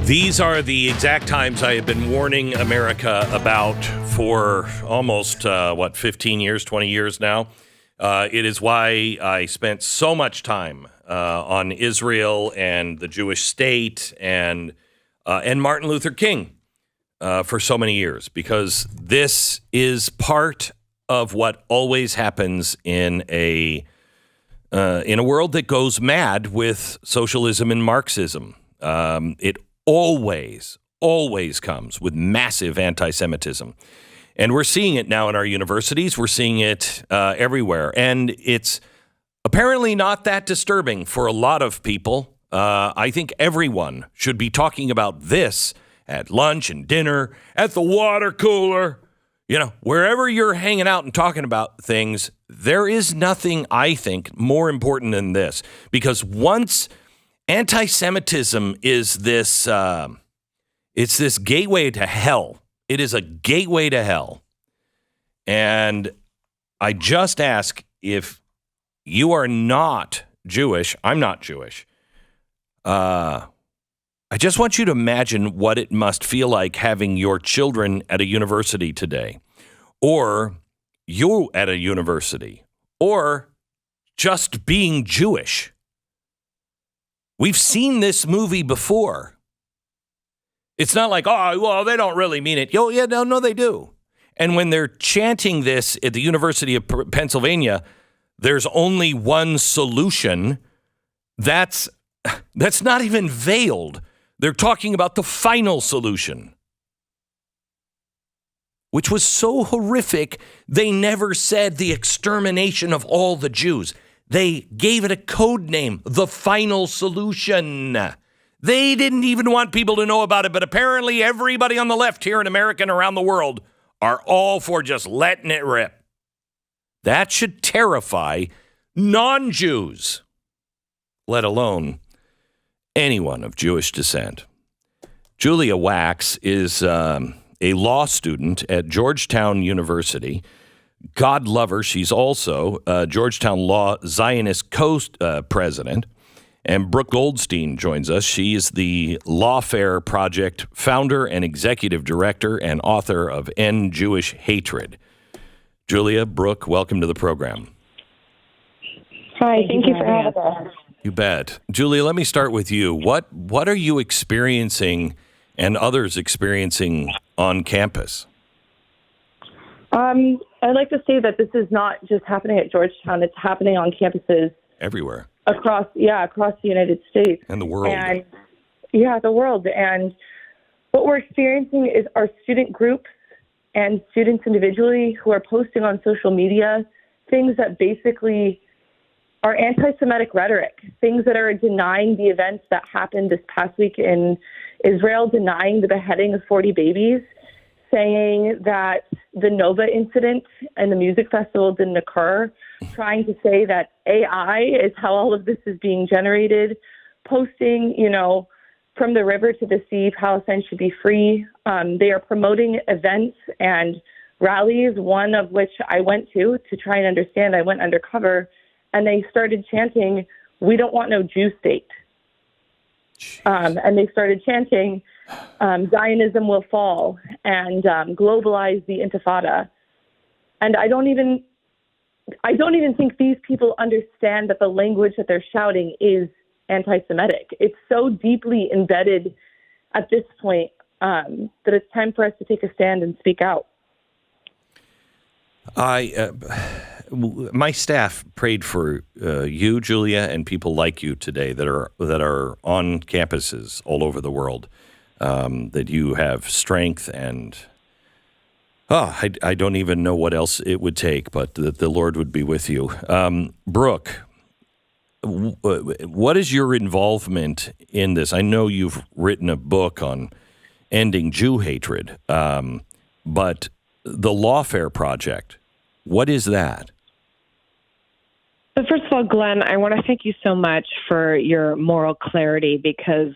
These are the exact times I have been warning America about for almost, 15 years, 20 years now. It is why I spent so much time on Israel and the Jewish state and Martin Luther King for so many years, because this is part of what always happens in a world that goes mad with socialism and Marxism. It always comes with massive anti-Semitism. And we're seeing it now in our universities. We're seeing it everywhere. And it's apparently not that disturbing for a lot of people. I think everyone should be talking about this at lunch and dinner, at the water cooler. You know, wherever you're hanging out and talking about things, there is nothing, I think, more important than this. Because once anti-Semitism is this, it's this gateway to hell. It is a gateway to hell. And I just ask, if you are not Jewish, I'm not Jewish. I just want you to imagine what it must feel like having your children at a university today, or you at a university, or just being Jewish. We've seen this movie before. It's not like, oh, well, they don't really mean it. Oh, yeah, no, they do. And when they're chanting this at the University of Pennsylvania, there's only one solution. That's not even veiled. They're talking about the final solution, which was so horrific, they never said the extermination of all the Jews. They gave it a code name, the final solution. They didn't even want people to know about it, but apparently everybody on the left here in America and around the world are all for just letting it rip. That should terrify non-Jews, let alone anyone of Jewish descent. Julia Wax is a law student at Georgetown University. God love her. She's also Georgetown Law Zionist co-president. And Brooke Goldstein joins us. She is the Lawfare Project founder and executive director and author of End Jewish Hatred. Julia, Brooke, welcome to the program. Hi, thank you for having us. You bet. Julia, let me start with you. What are you experiencing and others experiencing on campus? I'd like to say that this is not just happening at Georgetown. It's happening on campuses everywhere. Across the United States. And the world. And the world. And what we're experiencing is our student groups and students individually who are posting on social media things that basically are anti-Semitic rhetoric, things that are denying the events that happened this past week in Israel, denying the beheading of 40 babies, saying that the Nova incident and the music festival didn't occur, trying to say that AI is how all of this is being generated, posting, from the river to the sea, Palestine should be free. They are promoting events and rallies, one of which I went to try and understand. I went undercover, and they started chanting, "We don't want no Jew state." And they started chanting, Zionism will fall, and globalize the intifada. And I don't even think these people understand that the language that they're shouting is anti-Semitic. It's so deeply embedded at this point that it's time for us to take a stand and speak out. My staff prayed for you, Julia, and people like you today that are on campuses all over the world. That you have strength and I don't even know what else it would take, but that the Lord would be with you. Brooke, what is your involvement in this? I know you've written a book on ending Jew hatred, but the Lawfare Project, what is that? So first of all, Glenn, I want to thank you so much for your moral clarity, because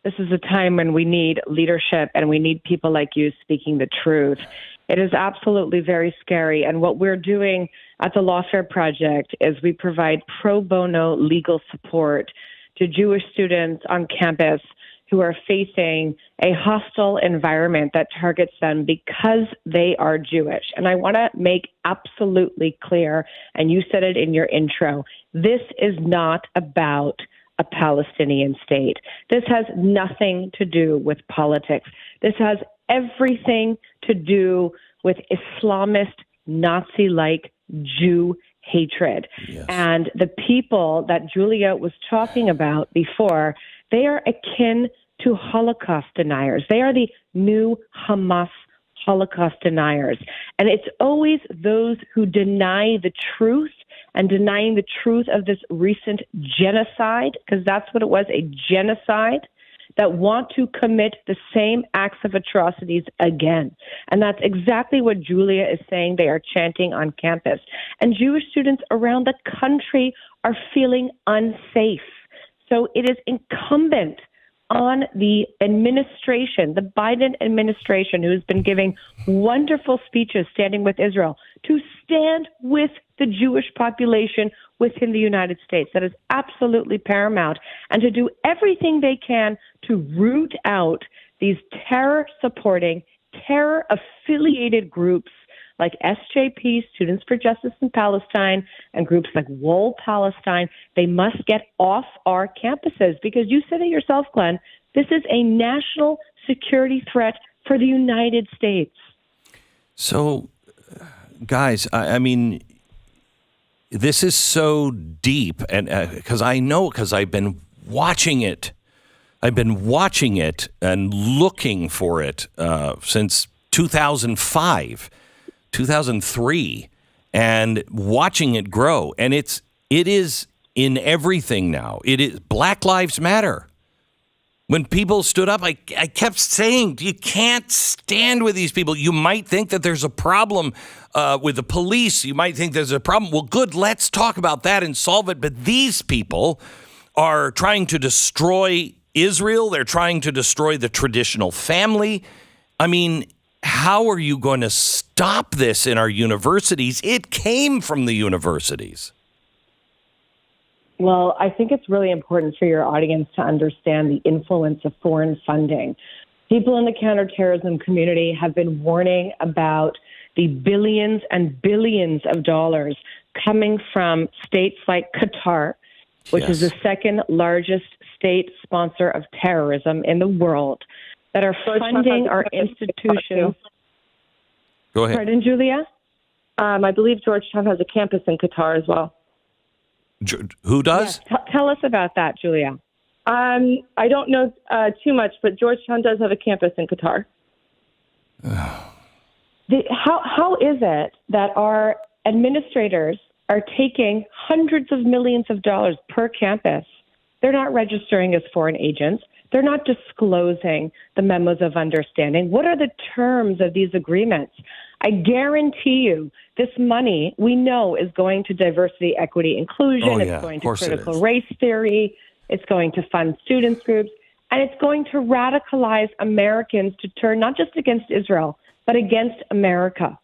this is a time when we need leadership and we need people like you speaking the truth. It is absolutely very scary. And what we're doing at the Lawfare Project is we provide pro bono legal support to Jewish students on campus who are facing a hostile environment that targets them because they are Jewish. And I want to make absolutely clear, and you said it in your intro, this is not about a Palestinian state. This has nothing to do with politics. This has everything to do with Islamist, Nazi-like Jew hatred. Yes. And the people that Julia was talking about before, they are akin to Holocaust deniers. They are the new Hamas Holocaust deniers. And it's always those who deny the truth and denying the truth of this recent genocide, because that's what it was, a genocide, that want to commit the same acts of atrocities again. And that's exactly what Julia is saying they are chanting on campus. And Jewish students around the country are feeling unsafe. So it is incumbent on the administration, the Biden administration, who has been giving wonderful speeches standing with Israel, to stand with the Jewish population within the United States. That is absolutely paramount. And to do everything they can to root out these terror-supporting, terror-affiliated groups like SJP, Students for Justice in Palestine, and groups like Wall Palestine. They must get off our campuses because you said it yourself, Glenn, this is a national security threat for the United States. So, guys, I mean, this is so deep, and because I've been watching it. I've been watching it and looking for it since 2005. 2003, and watching it grow. And it is in everything now. It is Black Lives Matter. When people stood up, I kept saying, you can't stand with these people. You might think that there's a problem with the police. You might think there's a problem. Well, good, let's talk about that and solve it. But these people are trying to destroy Israel. They're trying to destroy the traditional family. I mean, how are you going to stop this in our universities? It came from the universities. Well, I think it's really important for your audience to understand the influence of foreign funding. People in the counterterrorism community have been warning about the billions and billions of dollars coming from states like Qatar, which is the second largest state sponsor of terrorism in the world, that are funding our institutions. Go ahead. Pardon, Julia? I believe Georgetown has a campus in Qatar as well. Who does? Yeah. Tell us about that, Julia. I don't know too much, but Georgetown does have a campus in Qatar. How is it that our administrators are taking hundreds of millions of dollars per campus? They're not registering as foreign agents. They're not disclosing the memos of understanding. What are the terms of these agreements? I guarantee you this money, we know, is going to diversity, equity, inclusion. It's going to critical race theory. It's going to fund students groups. And it's going to radicalize Americans to turn not just against Israel, but against America.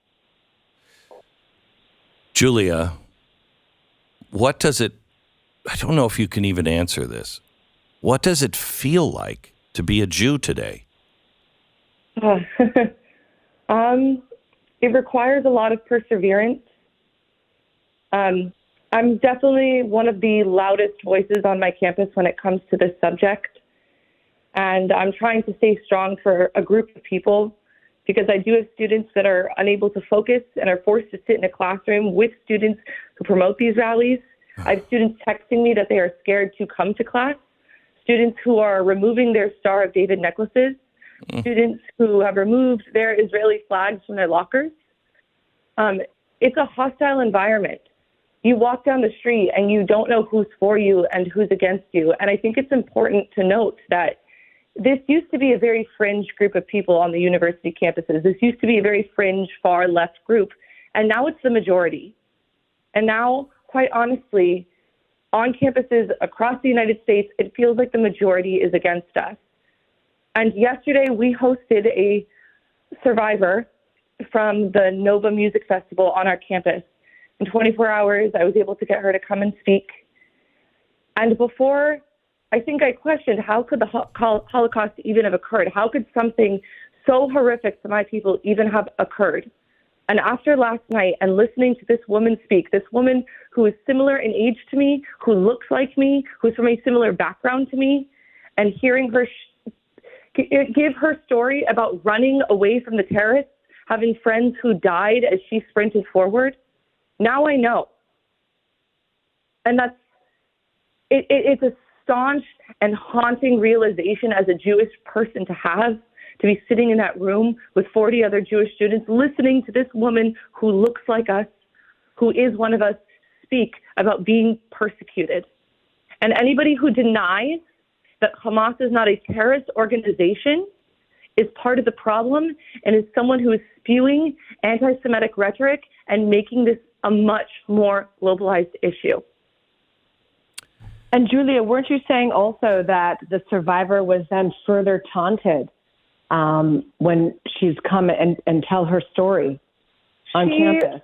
Julia, what does it, I don't know if you can even answer this. What does it feel like to be a Jew today? It requires a lot of perseverance. I'm definitely one of the loudest voices on my campus when it comes to this subject. And I'm trying to stay strong for a group of people because I do have students that are unable to focus and are forced to sit in a classroom with students who promote these rallies. I have students texting me that they are scared to come to class. Students who are removing their Star of David necklaces, students who have removed their Israeli flags from their lockers. It's a hostile environment. You walk down the street and you don't know who's for you and who's against you. And I think it's important to note that this used to be a very fringe group of people on the university campuses. This used to be a very fringe, far left group. And now it's the majority. And now, quite honestly, on campuses across the United States, it feels like the majority is against us. And yesterday we hosted a survivor from the Nova Music Festival on our campus. In 24 hours, I was able to get her to come and speak. And before I think I questioned, how could the Holocaust even have occurred? How could something so horrific to my people even have occurred? And after last night and listening to this woman speak, this woman who is similar in age to me, who looks like me, who's from a similar background to me, and hearing her give her story about running away from the terrorists, having friends who died as she sprinted forward, now I know. And it's a staunch and haunting realization as a Jewish person to have, to be sitting in that room with 40 other Jewish students, listening to this woman who looks like us, who is one of us, speak about being persecuted. And anybody who denies that Hamas is not a terrorist organization is part of the problem and is someone who is spewing anti-Semitic rhetoric and making this a much more globalized issue. And Julia, weren't you saying also that the survivor was then further taunted when she's come and tell her story on campus?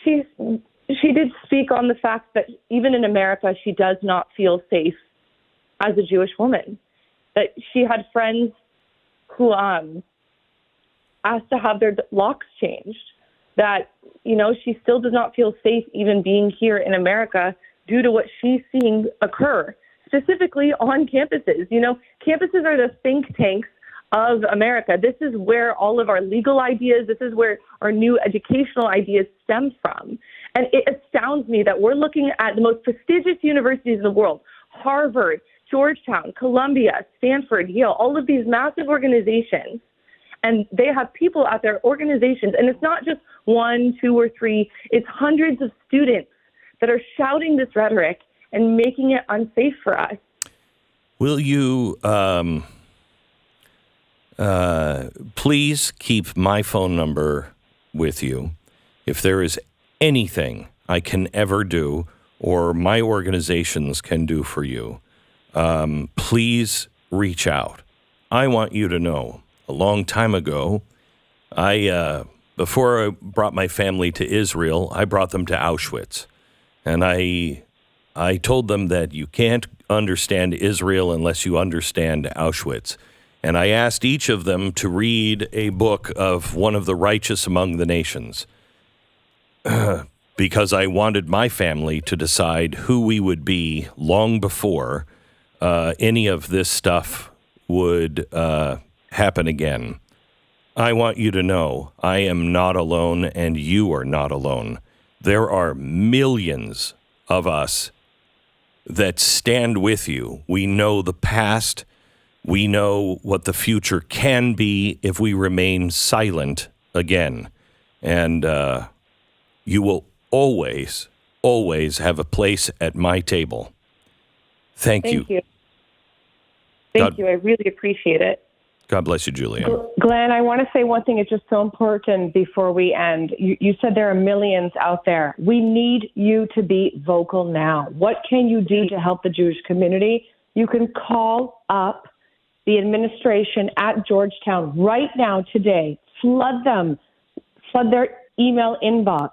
She did speak on the fact that even in America, she does not feel safe as a Jewish woman. That she had friends who asked to have their locks changed. That, she still does not feel safe even being here in America due to what she's seeing occur, specifically on campuses. Campuses are the think tanks of America. This is where all of our legal ideas, this is where our new educational ideas stem from. And it astounds me that we're looking at the most prestigious universities in the world, Harvard, Georgetown, Columbia, Stanford, Yale, all of these massive organizations, and they have people at their organizations, and it's not just 1, 2, or 3, it's hundreds of students that are shouting this rhetoric and making it unsafe for us. Will you please keep my phone number with you? If there is anything I can ever do or my organizations can do for you, please reach out. I want you to know, a long time ago, before I brought my family to Israel, I brought them to Auschwitz. And I told them that you can't understand Israel unless you understand Auschwitz. And I asked each of them to read a book of one of the righteous among the nations because I wanted my family to decide who we would be long before any of this stuff would happen again. I want you to know I am not alone and you are not alone. There are millions of us that stand with you. We know the past. We know what the future can be if we remain silent again. And you will always, always have a place at my table. Thank you. Thank you. I really appreciate it. God bless you, Julia. Glenn, I want to say one thing. It's just so important before we end. You said there are millions out there. We need you to be vocal now. What can you do to help the Jewish community? You can call up the administration at Georgetown right now, today. Flood them. Flood their email inbox.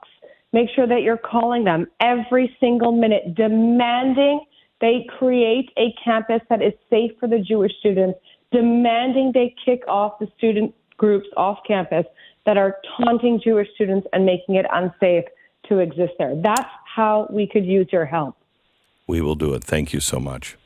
Make sure that you're calling them every single minute, demanding they create a campus that is safe for the Jewish students, demanding they kick off the student groups off campus that are taunting Jewish students and making it unsafe to exist there. That's how we could use your help. We will do it. Thank you so much.